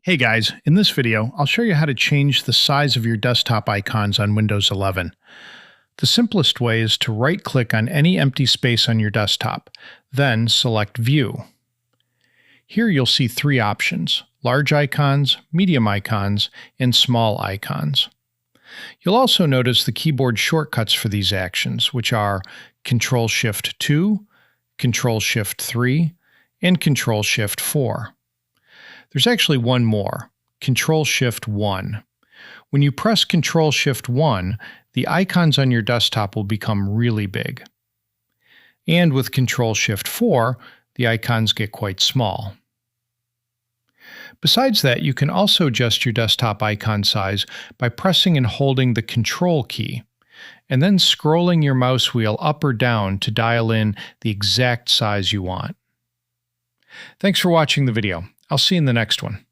Hey guys, in this video, I'll show you how to change the size of your desktop icons on Windows 11. The simplest way is to right-click on any empty space on your desktop, then select View. Here you'll see three options: large icons, medium icons, and small icons. You'll also notice the keyboard shortcuts for these actions, which are Control-Shift-2, Control-Shift-3, and Control-Shift-4. There's actually one more, Control-Shift-1. When you press Control-Shift-1, the icons on your desktop will become really big. And with Control-Shift-4, the icons get quite small. Besides that, you can also adjust your desktop icon size by pressing and holding the Control key, and then scrolling your mouse wheel up or down to dial in the exact size you want. Thanks for watching the video. I'll see you in the next one.